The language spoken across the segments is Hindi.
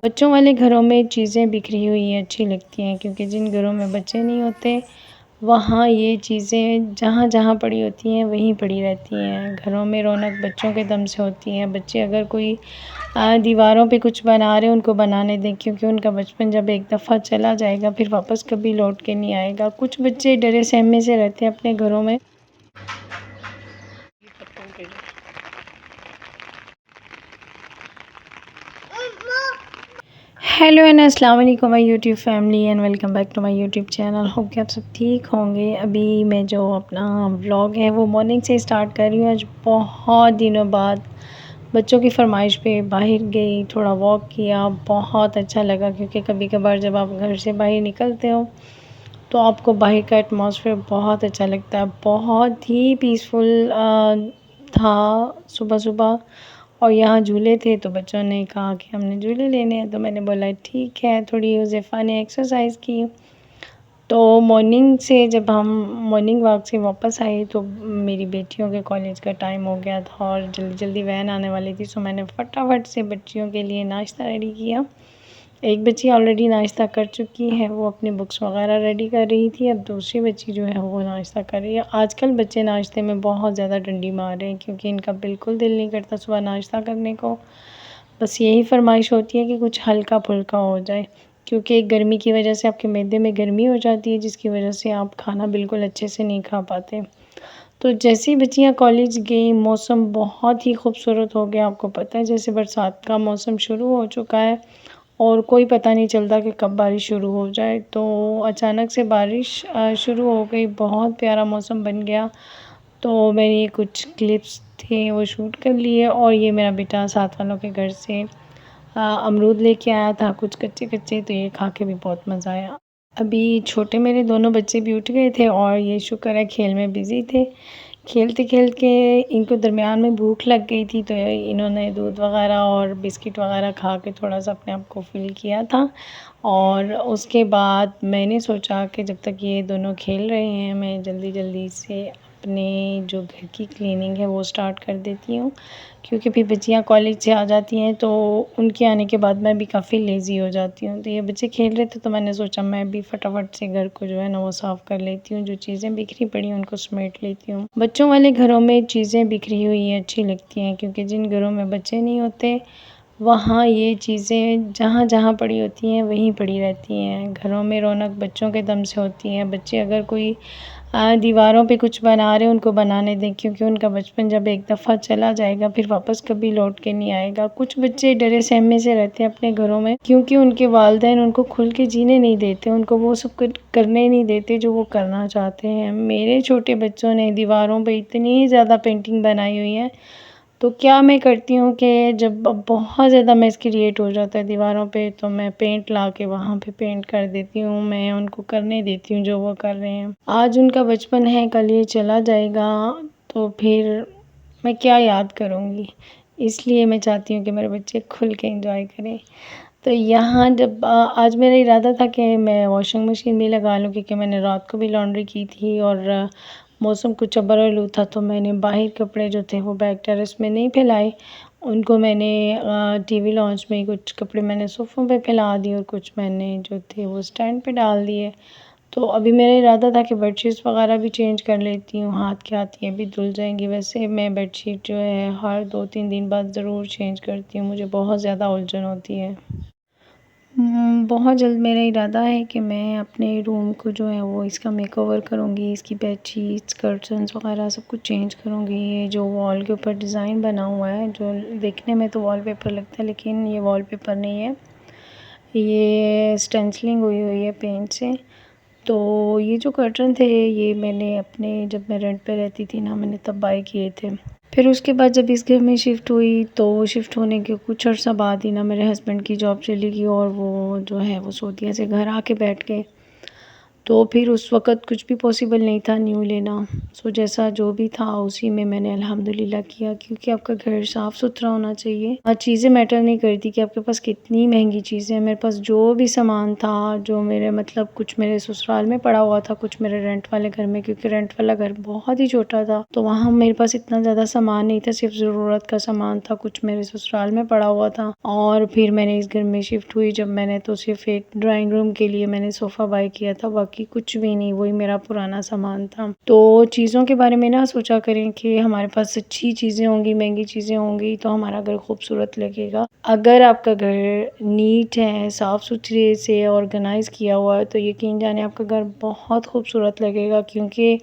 बच्चों वाले घरों में चीज़ें बिखरी हुई अच्छी लगती हैं, क्योंकि जिन घरों में बच्चे नहीं होते वहाँ ये चीज़ें जहाँ जहाँ पड़ी होती हैं वहीं पड़ी रहती हैं। घरों में रौनक बच्चों के दम से होती है। बच्चे अगर कोई दीवारों पे कुछ बना रहे हैं उनको बनाने दें, क्योंकि उनका बचपन जब एक दफ़ा चला जाएगा फिर वापस कभी लौट के नहीं आएगा। कुछ बच्चे डरे सहमे से रहते हैं अपने घरों में। हेलो एंड अस्सलाम वालेकुम my YouTube family and welcome back to my YouTube channel. Hope कि आप सब ठीक होंगे। अभी मैं जो अपना व्लॉग है वो मॉर्निंग से स्टार्ट कर रही हूँ। आज बहुत दिनों बाद बच्चों की फरमाइश पे बाहर गई, थोड़ा वॉक किया, बहुत अच्छा लगा, क्योंकि कभी कभार जब आप घर से बाहर निकलते हो तो आपको बाहर का एटमॉस्फेयर बहुत अच्छा लगता है। बहुत ही पीसफुल था सुबह सुबह। और यहाँ झूले थे तो बच्चों ने कहा कि हमने झूले लेने हैं, तो मैंने बोला ठीक है। थोड़ी हुज़ैफ़ा ने एक्सरसाइज़ की। तो मॉर्निंग से जब हम मॉर्निंग वॉक से वापस आए तो मेरी बेटियों के कॉलेज का टाइम हो गया था और जल्दी जल्दी वैन आने वाली थी, सो मैंने फटाफट से बच्चियों के लिए नाश्ता रेडी किया। एक बच्ची ऑलरेडी नाश्ता कर चुकी है, वो अपनी बुक्स वगैरह रेडी कर रही थी। अब दूसरी बच्ची जो है वो नाश्ता कर रही है। आजकल बच्चे नाश्ते में बहुत ज़्यादा डंडी मार रहे हैं, क्योंकि इनका बिल्कुल दिल नहीं करता सुबह नाश्ता करने को। बस यही फरमाइश होती है कि कुछ हल्का फुल्का हो जाए, क्योंकि गर्मी की वजह से आपके मैदे में गर्मी हो जाती है, जिसकी वजह से आप खाना बिल्कुल अच्छे से नहीं खा पाते। तो जैसे ही बच्चियाँ कॉलेज गई मौसम बहुत ही खूबसूरत हो गया। आपको पता है जैसे बरसात का मौसम शुरू हो चुका है और कोई पता नहीं चलता कि कब बारिश शुरू हो जाए। तो अचानक से बारिश शुरू हो गई, बहुत प्यारा मौसम बन गया। तो मैंने कुछ क्लिप्स थे वो शूट कर लिए। और ये मेरा बेटा साथ वालों के घर से अमरूद लेके आया था, कुछ कच्चे कच्चे, तो ये खा के भी बहुत मज़ा आया। अभी छोटे मेरे दोनों बच्चे भी उठ गए थे और ये शुक्र है खेल में बिज़ी थे। खेलते खेलते इनको दरमियान में भूख लग गई थी, तो इन्होंने दूध वगैरह और बिस्किट वगैरह खा के थोड़ा सा अपने आप को फ़िल किया था। और उसके बाद मैंने सोचा कि जब तक ये दोनों खेल रहे हैं मैं जल्दी जल्दी से अपने जो घर की क्लीनिंग है वो स्टार्ट कर देती हूँ, क्योंकि फिर बच्चियाँ कॉलेज से आ जाती हैं तो उनके आने के बाद मैं भी काफ़ी लेज़ी हो जाती हूँ। तो ये बच्चे खेल रहे थे तो मैंने सोचा मैं भी फटाफट से घर को जो है ना वो साफ़ कर लेती हूँ, जो चीज़ें बिखरी पड़ी हैं उनको समेट लेती हूँ। बच्चों वाले घरों में चीज़ें बिखरी हुई अच्छी लगती हैं, क्योंकि जिन घरों में बच्चे नहीं होते वहाँ ये चीज़ें जहाँ जहाँ पड़ी होती हैं वहीं पड़ी रहती हैं। घरों में रौनक बच्चों के दम से होती है। बच्चे अगर कोई दीवारों पे कुछ बना रहे हैं उनको बनाने दें, क्योंकि उनका बचपन जब एक दफ़ा चला जाएगा फिर वापस कभी लौट के नहीं आएगा। कुछ बच्चे डरे सहमे से रहते हैं अपने घरों में, क्योंकि उनके वालिदैन उनको खुल के जीने नहीं देते, उनको वो सब करने नहीं देते जो वो करना चाहते हैं। मेरे छोटे बच्चों ने दीवारों पे इतनी ज़्यादा पेंटिंग बनाई हुई है, तो क्या मैं करती हूँ कि जब बहुत ज़्यादा मेस क्रिएट हो जाता है दीवारों पे तो मैं पेंट ला के वहाँ पे पेंट कर देती हूँ। मैं उनको करने देती हूँ जो वो कर रहे हैं। आज उनका बचपन है, कल ये चला जाएगा, तो फिर मैं क्या याद करूँगी। इसलिए मैं चाहती हूँ कि मेरे बच्चे खुल के एंजॉय करें। तो यहाँ जब आज मेरा इरादा था कि मैं वॉशिंग मशीन भी लगा लूँ, क्योंकि मैंने रात को भी लॉन्ड्री की थी और मौसम कुछ अबरआलू था, तो मैंने बाहर कपड़े जो थे वो बैक टेरेस में नहीं फैलाए। उनको मैंने टीवी लॉन्च में कुछ कपड़े मैंने सोफ़ों पे फैला दिए और कुछ मैंने जो थे वो स्टैंड पे डाल दिए। तो अभी मेरा इरादा था कि बेडशीट्स वगैरह भी चेंज कर लेती हूँ, हाथ के हाथ ये भी धुल जाएंगी। वैसे मैं बेडशीट जो है हर 2-3 दिन बाद ज़रूर चेंज करती हूँ, मुझे बहुत ज़्यादा उलझन होती है। बहुत जल्द मेरा इरादा है कि मैं अपने रूम को जो है वो इसका मेकओवर करूँगी, इसकी बेडशीट्स, कर्टन्स वगैरह सब कुछ चेंज करूँगी। ये जो वॉल के ऊपर डिज़ाइन बना हुआ है, जो देखने में तो वॉलपेपर लगता है लेकिन ये वॉलपेपर नहीं है, ये स्टेंसिलिंग हुई हुई है पेंट से। तो ये जो कर्टन थे ये मैंने अपने जब मैं रेंट पे रहती थी ना, मैंने तब बाय किए थे। फिर उसके बाद जब इस घर में शिफ्ट हुई तो शिफ्ट होने के कुछ अर्सा बाद ही ना मेरे हस्बैंड की जॉब चली गई और वो जो है वो सऊदीया से घर आके बैठ गए। तो फिर उस वक़्त कुछ भी पॉसिबल नहीं था न्यू लेना। सो जैसा जो भी था उसी में मैंने अल्हम्दुलिल्लाह किया, क्योंकि आपका घर साफ़-सुथरा होना चाहिए। चीज़ें मैटर नहीं करती कि आपके पास कितनी महंगी चीज़ें हैं। मेरे पास जो भी सामान था, जो मेरे मतलब कुछ मेरे ससुराल में पड़ा हुआ था, कुछ मेरे रेंट वाले घर में, क्योंकि रेंट वाला घर बहुत ही छोटा था, तो वहाँ मेरे पास इतना ज़्यादा सामान नहीं था, सिर्फ़ ज़रूरत का सामान था, कुछ मेरे ससुराल में पड़ा हुआ था। और फिर मैंने इस घर में शिफ्ट हुई जब मैंने, तो सिर्फ़ एक ड्राइंग रूम के लिए मैंने सोफ़ा बाय किया था, बाकी कुछ भी नहीं, वही मेरा पुराना सामान था। तो चीज़ों के बारे में ना सोचा करें कि हमारे पास अच्छी चीज़ें होंगी, महंगी चीज़ें होंगी तो हमारा घर खूबसूरत लगेगा। अगर आपका घर नीट है, साफ़-सुथरे से ऑर्गेनाइज़ किया हुआ है, तो यकीन जानिए आपका घर बहुत खूबसूरत लगेगा, क्योंकि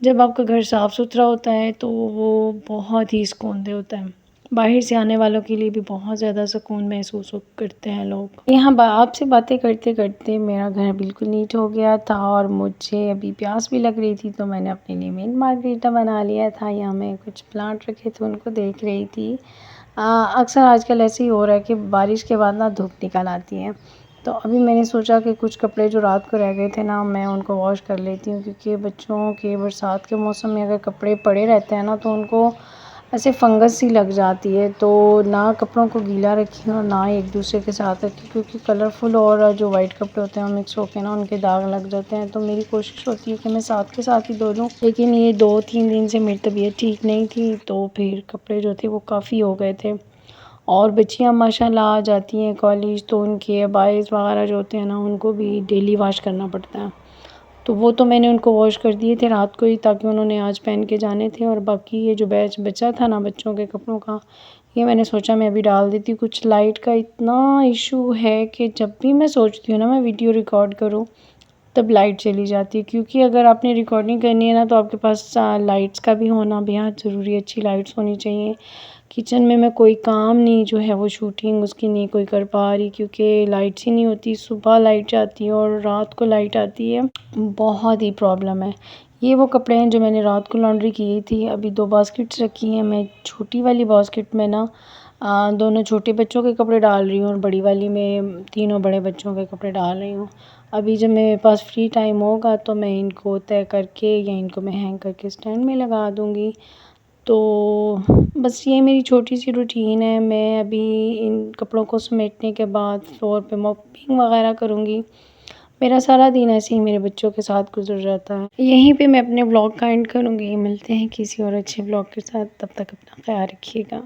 जब आपका घर साफ़-सुथरा होता है तो वो बहुत ही सुकूनदेह होता है। बाहर से आने वालों के लिए भी बहुत ज़्यादा सुकून महसूस करते हैं लोग। यहाँ आपसे बातें करते-करते मेरा घर बिल्कुल नीट हो गया था और मुझे अभी प्यास भी लग रही थी, तो मैंने अपने लिए मिंट मार्गरिटा बना लिया था। यहाँ मैं कुछ प्लांट रखे थे, उनको देख रही थी। अक्सर आजकल ऐसे ही हो रहा है कि बारिश के बाद ना धूप निकल आती है। तो अभी मैंने सोचा कि कुछ कपड़े जो रात को रह गए थे ना, मैं उनको वॉश कर लेती हूँ, क्योंकि बच्चों के बरसात के मौसम में अगर कपड़े पड़े रहते हैं ना, तो उनको ऐसे फंगस सी लग जाती है। तो ना कपड़ों को गीला रखिए और ना ही एक दूसरे के साथ रखिए, क्योंकि कलरफुल और जो वाइट कपड़े होते हैं वो मिक्स होके ना उनके दाग लग जाते हैं। तो मेरी कोशिश होती है कि मैं साथ के साथ ही धो लूँ, लेकिन ये 2-3 दिन से मेरी तबीयत ठीक नहीं थी, तो फिर कपड़े जो थे वो काफ़ी हो गए थे। और बच्चियाँ माशाल्लाह आ जाती हैं कॉलेज, तो उनके अबाइज़ वगैरह जो होते हैं ना, उनको भी डेली वॉश करना पड़ता है। तो वो तो मैंने उनको वॉश कर दिए थे रात को ही, ताकि उन्होंने आज पहन के जाने थे। और बाकी ये जो बैच बचा था ना बच्चों के कपड़ों का, ये मैंने सोचा मैं अभी डाल देती हूँ। कुछ लाइट का इतना इशू है कि जब भी मैं सोचती हूँ ना मैं वीडियो रिकॉर्ड करूँ, तब लाइट चली जाती है। क्योंकि अगर आपने रिकॉर्डिंग करनी है ना, तो आपके पास लाइट्स का भी होना बेहद ज़रूरी है, अच्छी लाइट्स होनी चाहिए। किचन में मैं कोई काम नहीं जो है वो शूटिंग उसकी नहीं कोई कर पा रही, क्योंकि लाइट्स ही नहीं होती। सुबह लाइट जाती है और रात को लाइट आती है, बहुत ही प्रॉब्लम है। ये वो कपड़े हैं जो मैंने रात को लॉन्ड्री की थी। अभी 2 बास्केट्स रखी हैं। मैं छोटी वाली बास्केट में ना दोनों छोटे बच्चों के कपड़े डाल रही हूँ और बड़ी वाली में तीनों बड़े बच्चों के कपड़े डाल रही हूँ। अभी जब मेरे पास फ्री टाइम होगा तो मैं इनको तय करके या इनको मैं हैंग करके स्टैंड में लगा दूँगी। तो बस ये मेरी छोटी-सी रूटीन है। मैं अभी इन कपड़ों को समेटने के बाद फ्लोर पे मॉपिंग वगैरह करूँगी। मेरा सारा दिन ऐसे ही मेरे बच्चों के साथ गुज़र जाता है। यहीं पे मैं अपने व्लॉग का एंड करूँगी। मिलते हैं किसी और अच्छे व्लॉग के साथ, तब तक अपना ख़्याल रखिएगा।